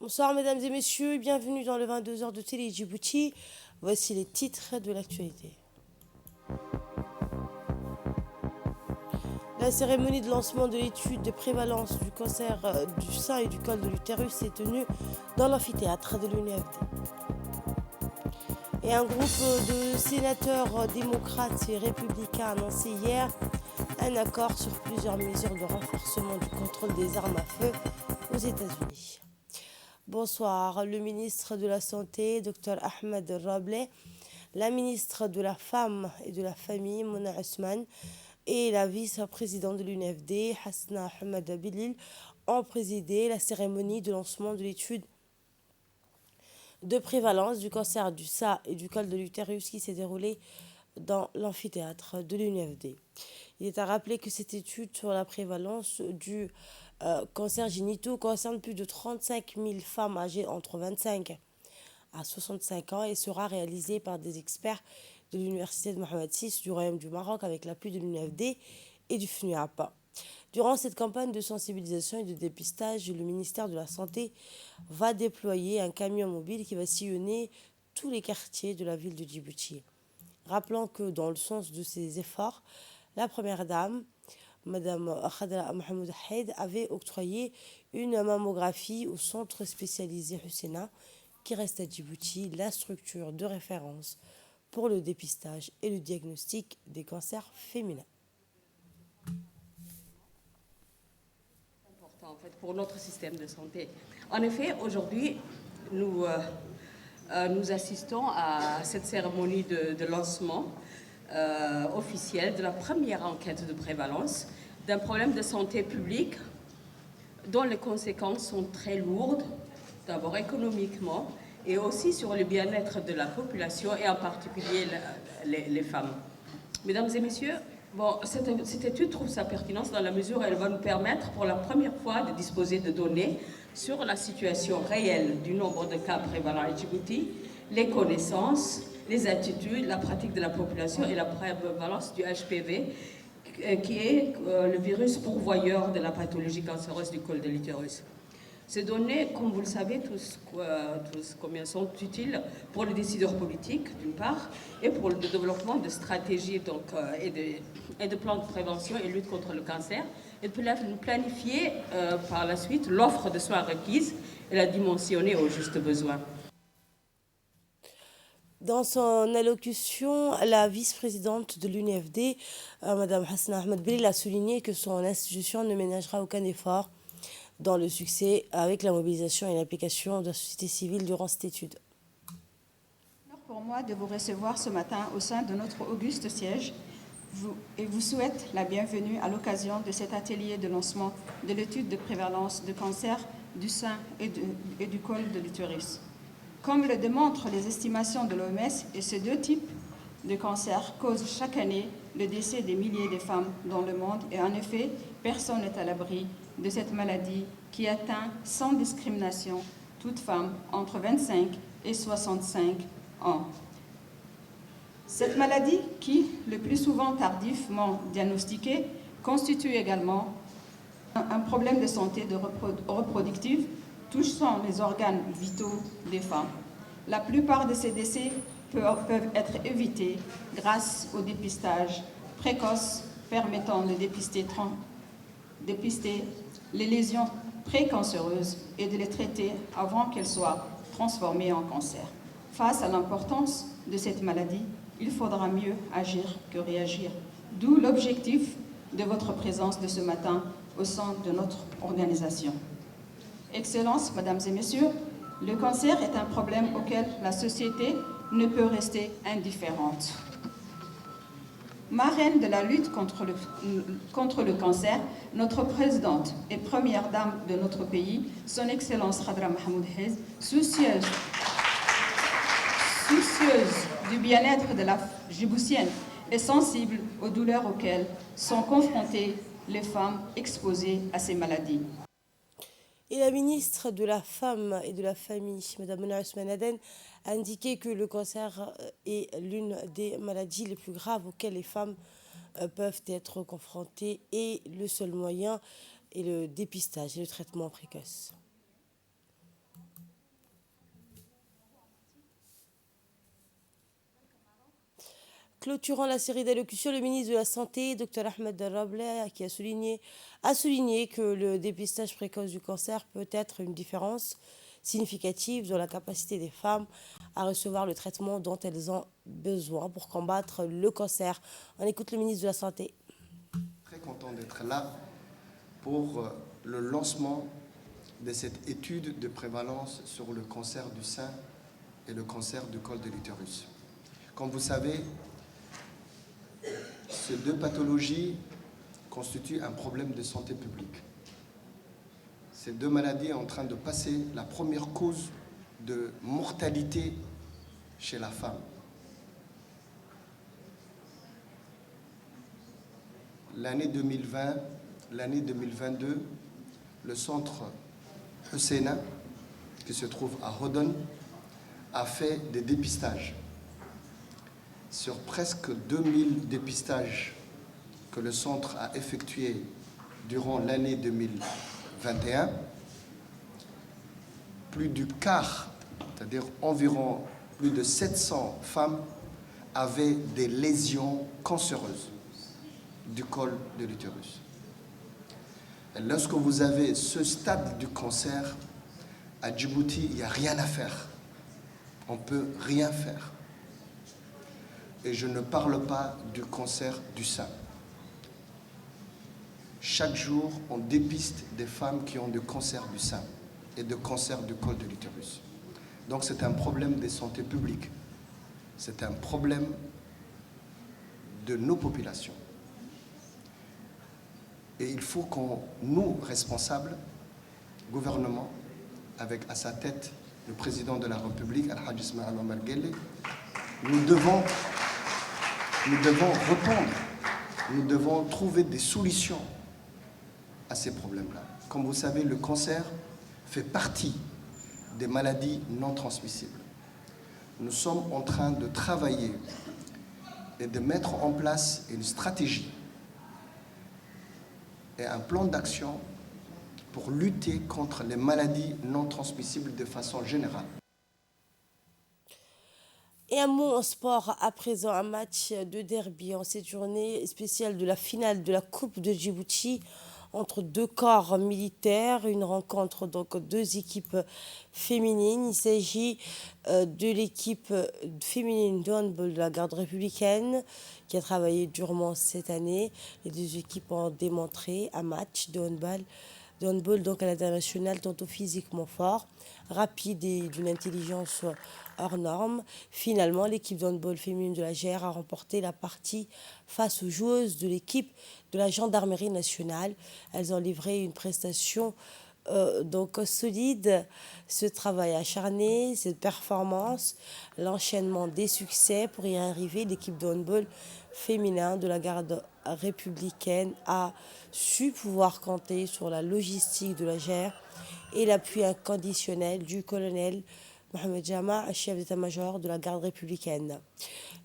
Bonsoir mesdames et messieurs et bienvenue dans le 22h de Télé Djibouti. Voici les titres de l'actualité. La cérémonie de lancement de l'étude de prévalence du cancer du sein et du col de l'utérus s'est tenue dans l'amphithéâtre de l'UNFD. Et un groupe de sénateurs démocrates et républicains a annoncé hier un accord sur plusieurs mesures de renforcement du contrôle des armes à feu aux États-Unis. Bonsoir, le ministre de la Santé, Dr Ahmed Rableh, la ministre de la Femme et de la Famille, Mona Ousmane, et la vice-présidente de l'UNFD, Hasna Hamada Bilil, ont présidé la cérémonie de lancement de l'étude de prévalence du cancer du sein et du col de l'utérus qui s'est déroulée dans l'amphithéâtre de l'UNFD. Il est à rappeler que cette étude sur la prévalence du cancer génitaux concerne plus de 35 000 femmes âgées entre 25 à 65 ans et sera réalisée par des experts de l'Université de Mohamed VI du Royaume du Maroc avec l'appui de l'UNFD et du FNUAP. Durant cette campagne de sensibilisation et de dépistage, le ministère de la Santé va déployer un camion mobile qui va sillonner tous les quartiers de la ville de Djibouti. Rappelons que dans le sens de ces efforts, la première dame, Madame Khadra Mahmoud Haid, avait octroyé une mammographie au centre spécialisé Husseina, qui reste à Djibouti la structure de référence pour le dépistage et le diagnostic des cancers féminins. Important en fait pour notre système de santé. En effet, aujourd'hui, nous assistons à cette cérémonie de lancement officielle de la première enquête de prévalence d'un problème de santé publique dont les conséquences sont très lourdes, d'abord économiquement, et aussi sur le bien-être de la population, et en particulier les femmes. Mesdames et messieurs, cette étude trouve sa pertinence dans la mesure où elle va nous permettre pour la première fois de disposer de données sur la situation réelle du nombre de cas prévalents à Djibouti, les connaissances, les attitudes, la pratique de la population et la prévalence du HPV, qui est le virus pourvoyeur de la pathologie cancéreuse du col de l'utérus. Ces données, comme vous le savez tous combien sont utiles pour les décideurs politiques, d'une part, et pour le développement de stratégies et de plans de prévention et lutte contre le cancer, et de planifier par la suite l'offre de soins requise et la dimensionner aux justes besoins. Dans son allocution, la vice-présidente de l'UNFD, Mme Hasna Ahmed Bilil, a souligné que son institution ne ménagera aucun effort dans le succès avec la mobilisation et l'implication de la société civile durant cette étude. Pour moi de vous recevoir ce matin au sein de notre auguste siège et vous souhaite la bienvenue à l'occasion de cet atelier de lancement de l'étude de prévalence de cancer du sein et du col de l'utérus. Comme le démontrent les estimations de l'OMS, ces deux types de cancers causent chaque année le décès des milliers de femmes dans le monde et en effet, personne n'est à l'abri de cette maladie qui atteint sans discrimination toute femme entre 25 et 65 ans. Cette maladie, qui, le plus souvent tardivement diagnostiquée, constitue également un problème de santé reproductive touchant les organes vitaux des femmes. La plupart de ces décès peuvent être évités grâce au dépistage précoce permettant de dépister les lésions précancéreuses et de les traiter avant qu'elles soient transformées en cancer. Face à l'importance de cette maladie, il faudra mieux agir que réagir. D'où l'objectif de votre présence de ce matin au sein de notre organisation. Excellences, Mesdames et Messieurs, le cancer est un problème auquel la société ne peut rester indifférente. Marraine de la lutte contre le cancer, notre présidente et première dame de notre pays, son Excellence Khadra Mahmoud Haid, soucieuse du bien-être de la Djiboutienne et sensible aux douleurs auxquelles sont confrontées les femmes exposées à ces maladies. Et la ministre de la Femme et de la Famille, Mme Mona Ousmane, a indiqué que le cancer est l'une des maladies les plus graves auxquelles les femmes peuvent être confrontées et le seul moyen est le dépistage et le traitement précoce. clôturant la série d'allocutions, le ministre de la Santé, Dr Ahmed Darrable, qui a souligné que le dépistage précoce du cancer peut être une différence significative dans la capacité des femmes à recevoir le traitement dont elles ont besoin pour combattre le cancer. On écoute le ministre de la Santé. Très content d'être là pour le lancement de cette étude de prévalence sur le cancer du sein et le cancer du col de l'utérus. Comme vous savez, ces deux pathologies constituent un problème de santé publique. Ces deux maladies sont en train de passer la première cause de mortalité chez la femme. L'année 2020, l'année 2022, le centre Husseina, qui se trouve à Hodon, a fait des dépistages. Sur presque 2000 dépistages que le centre a effectués durant l'année 2021, plus du quart, c'est-à-dire environ plus de 700 femmes, avaient des lésions cancéreuses du col de l'utérus. Lorsque vous avez ce stade du cancer, à Djibouti, il n'y a rien à faire. On ne peut rien faire. Et je ne parle pas du cancer du sein. Chaque jour, on dépiste des femmes qui ont du cancer du sein et de cancer du col de l'utérus. Donc c'est un problème de santé publique. C'est un problème de nos populations. Et il faut qu'on, nous, responsables, gouvernement, avec à sa tête le président de la République, Al-Hajj Ismaïl Omar Guelleh, nous devons répondre, nous devons trouver des solutions à ces problèmes-là. Comme vous savez, le cancer fait partie des maladies non transmissibles. Nous sommes en train de travailler et de mettre en place une stratégie et un plan d'action pour lutter contre les maladies non transmissibles de façon générale. Et un mot en sport à présent, un match de derby en cette journée spéciale de la finale de la Coupe de Djibouti entre deux corps militaires, une rencontre donc deux équipes féminines. Il s'agit de l'équipe féminine de handball de la garde républicaine qui a travaillé durement cette année. Les deux équipes ont démontré un match de handball donc à l'international, tantôt physiquement fort, rapide et d'une intelligence hors norme. Finalement, l'équipe de handball féminine de la GR a remporté la partie face aux joueuses de l'équipe de la gendarmerie nationale. Elles ont livré une prestation donc solide. Ce travail acharné, cette performance, l'enchaînement des succès pour y arriver, l'équipe de handball féminin de la garde républicaine a su pouvoir compter sur la logistique de la GR et l'appui inconditionnel du colonel Mohamed Jama, chef d'état-major de la garde républicaine.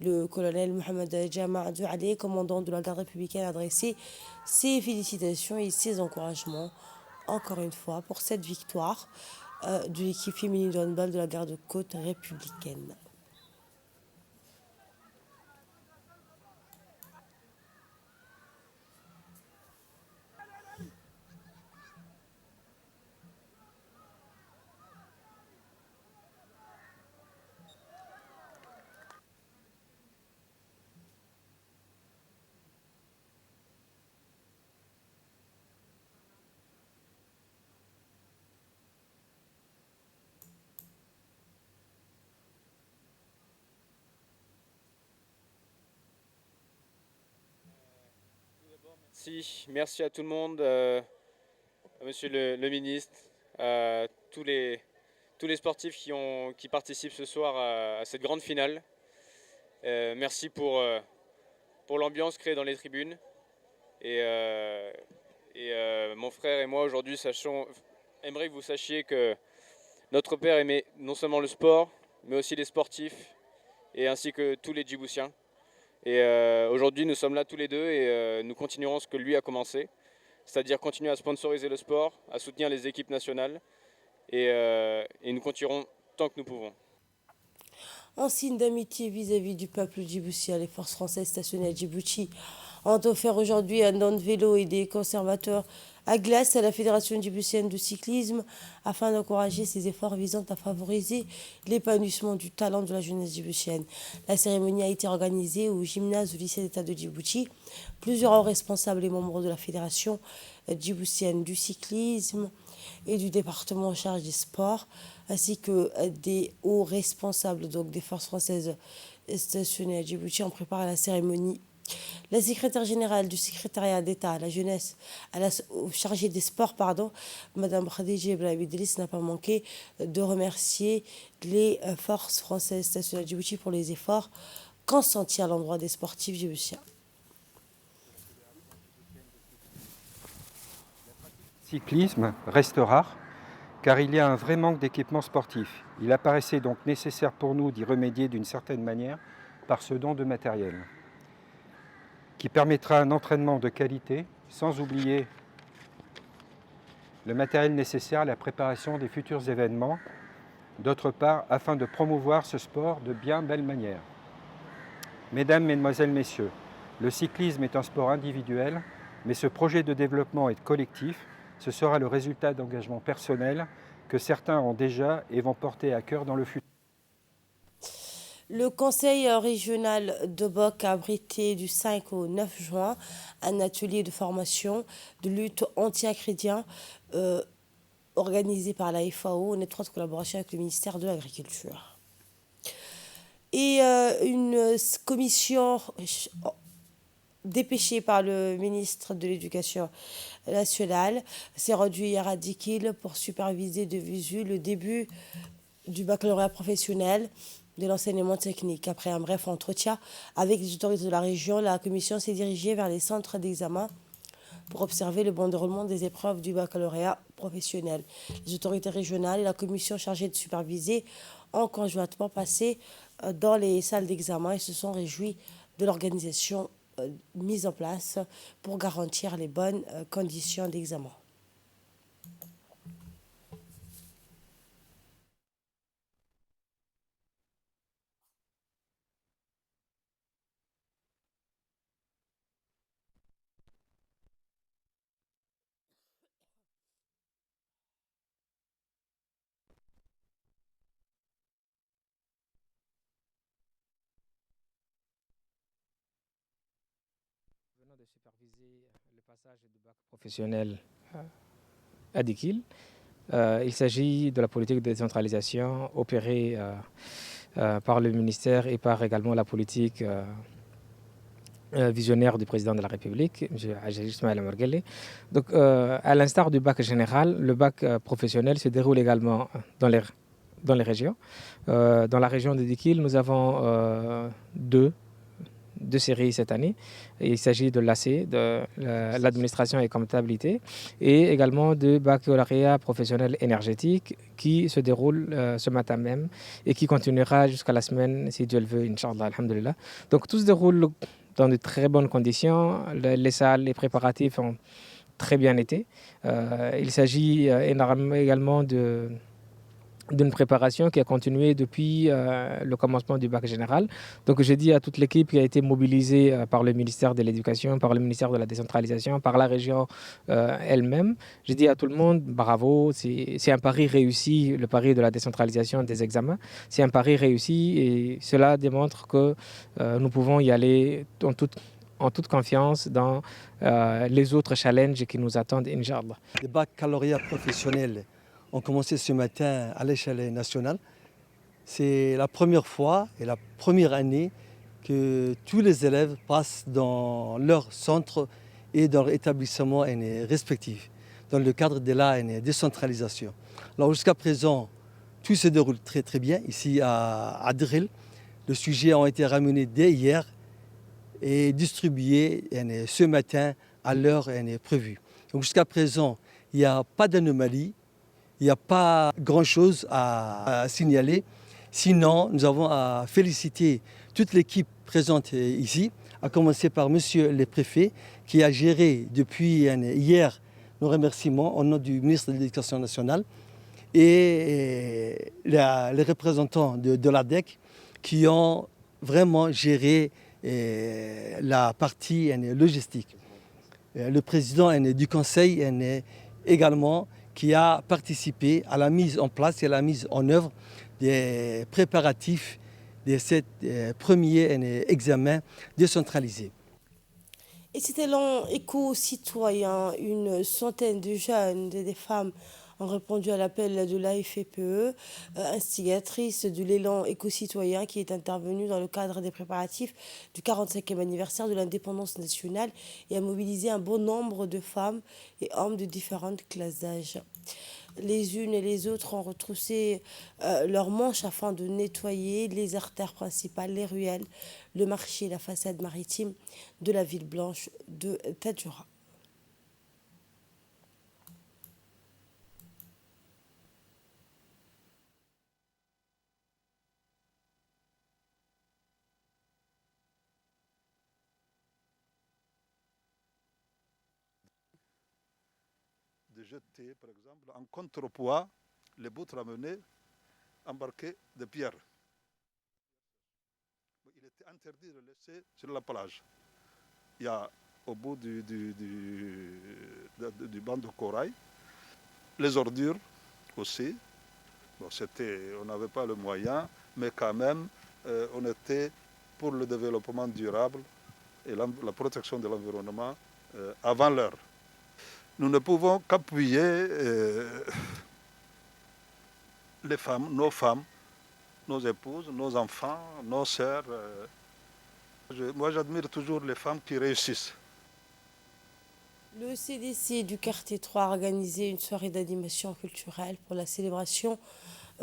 Le colonel Mohamed Jama Douali, commandant de la garde républicaine, a adressé ses félicitations et ses encouragements, encore une fois, pour cette victoire de l'équipe féminine de handball de la garde côte républicaine. Merci à tout le monde, à monsieur le ministre, à tous les sportifs qui participent ce soir à cette grande finale. Merci pour l'ambiance créée dans les tribunes. Et mon frère et moi aujourd'hui aimerions que vous sachiez que notre père aimait non seulement le sport, mais aussi les sportifs, et ainsi que tous les Djiboutiens. Et aujourd'hui, nous sommes là tous les deux et nous continuerons ce que lui a commencé, c'est-à-dire continuer à sponsoriser le sport, à soutenir les équipes nationales et nous continuerons tant que nous pouvons. En signe d'amitié vis-à-vis du peuple djiboutien, les forces françaises stationnées à Djibouti ont offert aujourd'hui un don de vélo et des conservateurs à glace à la Fédération djiboutienne de cyclisme afin d'encourager ses efforts visant à favoriser l'épanouissement du talent de la jeunesse djiboutienne. La cérémonie a été organisée au gymnase du lycée d'État de Djibouti. Plusieurs hauts responsables et membres de la Fédération djiboutienne du cyclisme et du département en charge des sports, ainsi que des hauts responsables donc des forces françaises stationnées à Djibouti ont préparé la cérémonie. La secrétaire générale du secrétariat d'État à la jeunesse, chargée des sports, Madame Khadija Ibrahim Idriss n'a pas manqué de remercier les forces françaises stationnées à Djibouti pour les efforts consentis à l'endroit des sportifs djiboutiens. Le cyclisme reste rare car il y a un vrai manque d'équipements sportifs. Il apparaissait donc nécessaire pour nous d'y remédier d'une certaine manière par ce don de matériel, qui permettra un entraînement de qualité, sans oublier le matériel nécessaire à la préparation des futurs événements, d'autre part, afin de promouvoir ce sport de bien belle manière. Mesdames, Mesdemoiselles, Messieurs, le cyclisme est un sport individuel, mais ce projet de développement est collectif. Ce sera le résultat d'engagements personnels que certains ont déjà et vont porter à cœur dans le futur. Le conseil régional de Boc a abrité du 5 au 9 juin un atelier de formation de lutte anti-acridien organisé par la FAO en étroite collaboration avec le ministère de l'Agriculture. Et une commission dépêchée par le ministre de l'Éducation nationale s'est rendue hier à Dikil pour superviser de visu le début du baccalauréat professionnel de l'enseignement technique. Après un bref entretien avec les autorités de la région, la commission s'est dirigée vers les centres d'examen pour observer le bon déroulement des épreuves du baccalauréat professionnel. Les autorités régionales et la commission chargée de superviser ont conjointement passé dans les salles d'examen et se sont réjouis de l'organisation mise en place pour garantir les bonnes conditions d'examen. De superviser le passage du bac professionnel à Dikil. Il s'agit de la politique de décentralisation opérée par le ministère et par également la politique visionnaire du président de la République, M. Hadji Ismaïla Mergele. Donc, à l'instar du bac général, le bac professionnel se déroule également dans les régions. Dans la région de Dikil, nous avons deux séries cette année. Il s'agit de l'AC, de l'administration et comptabilité, et également de baccalauréat professionnel énergétique qui se déroule ce matin même et qui continuera jusqu'à la semaine, si Dieu le veut, Inch'Allah, alhamdulillah. Donc tout se déroule dans de très bonnes conditions. Les salles, les préparatifs ont très bien été. Il s'agit également d'une préparation qui a continué depuis le commencement du bac général. Donc je dis à toute l'équipe qui a été mobilisée par le ministère de l'Éducation, par le ministère de la Décentralisation, par la région elle-même, je dis à tout le monde, bravo, c'est un pari réussi, le pari de la décentralisation des examens. C'est un pari réussi et cela démontre que nous pouvons y aller en toute confiance dans les autres challenges qui nous attendent, Inch'Allah. Le baccalauréat professionnel ont commencé ce matin à l'échelle nationale. C'est la première fois et la première année que tous les élèves passent dans leur centre et dans leur établissement respectif, dans le cadre de la décentralisation. Alors jusqu'à présent, tout se déroule très très bien ici à Dikil. Les sujets ont été ramenés dès hier et distribués ce matin à l'heure prévue. Donc jusqu'à présent, il n'y a pas d'anomalie. Il n'y a pas grand-chose à signaler. Sinon, nous avons à féliciter toute l'équipe présente ici, à commencer par monsieur le préfet, qui a géré depuis hier nos remerciements au nom du ministre de l'Éducation nationale et les représentants de l'ADEC qui ont vraiment géré la partie logistique. Le président du conseil également qui a participé à la mise en place et à la mise en œuvre des préparatifs de ce premier examen décentralisé. Et cet élan éco-citoyen, une centaine de jeunes et des femmes ont répondu à l'appel de l'AFPE, instigatrice de l'élan éco-citoyen qui est intervenu dans le cadre des préparatifs du 45e anniversaire de l'indépendance nationale et a mobilisé un bon nombre de femmes et hommes de différentes classes d'âge. Les unes et les autres ont retroussé leurs manches afin de nettoyer les artères principales, les ruelles, le marché et la façade maritime de la ville blanche de Tadjoura. De jeter, par exemple, en contrepoids les poutres ramenées embarquées de pierre. Il était interdit de laisser sur la plage. Il y a au bout du banc de corail les ordures aussi. Bon, on n'avait pas le moyen, mais quand même, on était pour le développement durable et la protection de l'environnement avant l'heure. Nous ne pouvons qu'appuyer les femmes, nos épouses, nos enfants, nos sœurs. Moi, j'admire toujours les femmes qui réussissent. Le CDC du quartier 3 a organisé une soirée d'animation culturelle pour la célébration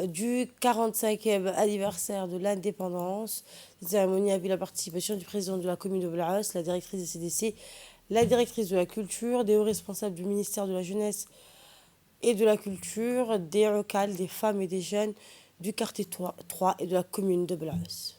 du 45e anniversaire de l'indépendance. Cette cérémonie a vu la participation du président de la commune de Blaos, la directrice du CDC, la directrice de la culture, des hauts responsables du ministère de la Jeunesse et de la Culture, des locales, des femmes et des jeunes du quartier 3 et de la commune de Blaos.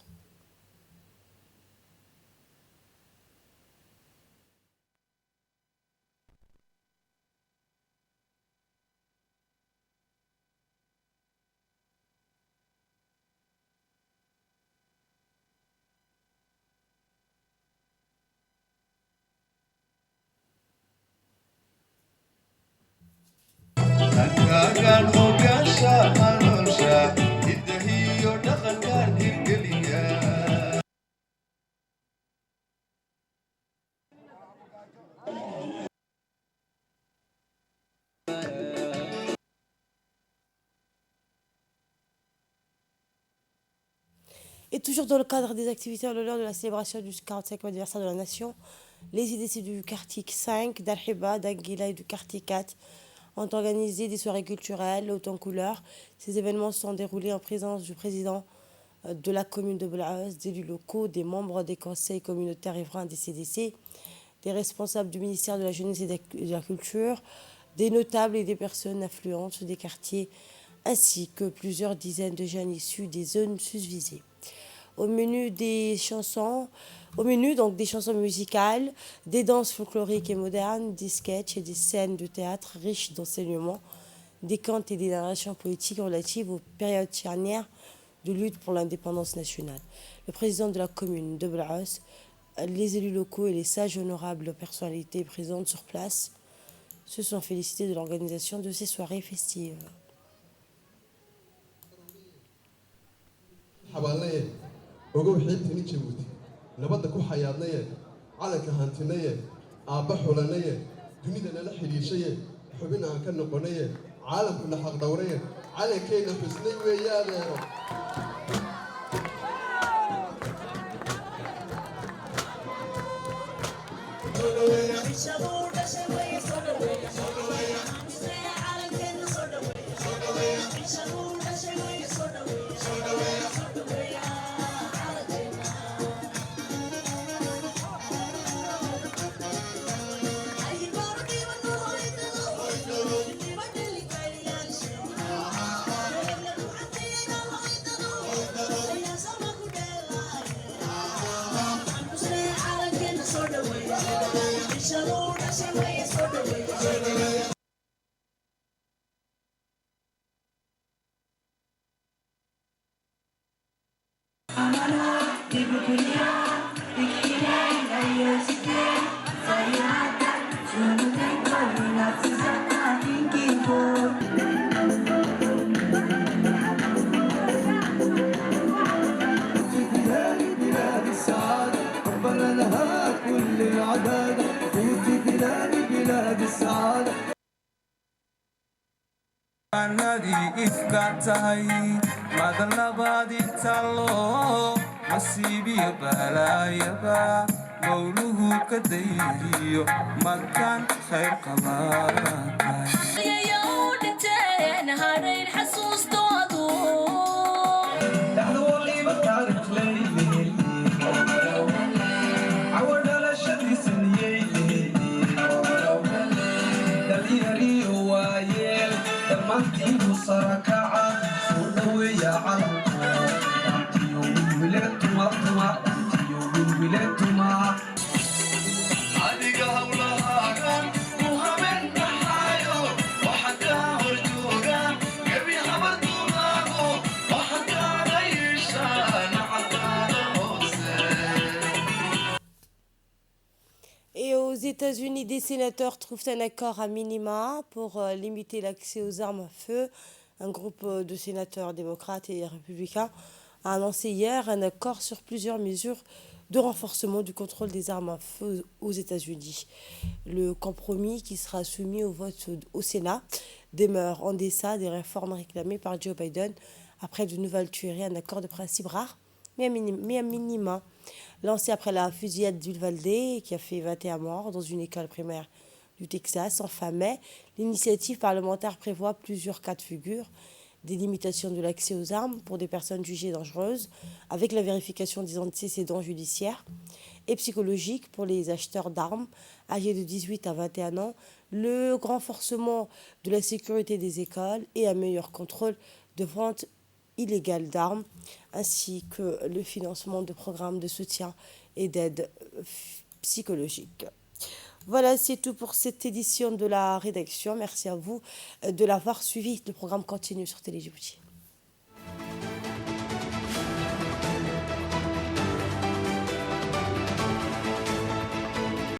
Et toujours dans le cadre des activités en l'honneur de la célébration du 45e anniversaire de la Nation, les IDC du quartier 5, d'Al-Hiba, d'Anguila et du quartier 4 ont organisé des soirées culturelles hautes en couleurs. Ces événements se sont déroulés en présence du président de la commune de Blaos, d'élus locaux, des membres des conseils communautaires riverains des CDC, des responsables du ministère de la Jeunesse et de la Culture, des notables et des personnes influentes des quartiers, ainsi que plusieurs dizaines de jeunes issus des zones susvisées. Au menu des chansons musicales, des danses folkloriques et modernes, des sketchs et des scènes de théâtre riches d'enseignements, des contes et des narrations poétiques relatives aux périodes charnières de lutte pour l'indépendance nationale. Le président de la commune de Blaos, les élus locaux et les sages honorables personnalités présentes sur place se sont félicités de l'organisation de ces soirées festives. ogow xiibtini jabuuti nabadda ku xayaadnaye calanka hantinaye aabba xulanaye dunida nala xidhiishaye xubin aan ka noqonaye caalamkuna xaqdhowraye calankeenna xusnay weeye adeero Shalom, Et aux États-Unis, des sénateurs trouvent un accord à minima pour limiter l'accès aux armes à feu. Un groupe de sénateurs démocrates et républicains a annoncé hier un accord sur plusieurs mesures de renforcement du contrôle des armes à feu aux États-Unis. Le compromis qui sera soumis au vote au Sénat demeure en deçà des réformes réclamées par Joe Biden après de nouvelles tueries, un accord de principe rare, mais à minima. Lancé après la fusillade d'Uvalde qui a fait 21 morts dans une école primaire du Texas en fin mai, l'initiative parlementaire prévoit plusieurs cas de figure, des limitations de l'accès aux armes pour des personnes jugées dangereuses, avec la vérification des antécédents judiciaires et psychologiques pour les acheteurs d'armes âgés de 18 à 21 ans, le renforcement de la sécurité des écoles et un meilleur contrôle de vente illégale d'armes, ainsi que le financement de programmes de soutien et d'aide psychologique. Voilà, c'est tout pour cette édition de la rédaction. Merci à vous de l'avoir suivi. Le programme continue sur Télé Djibouti.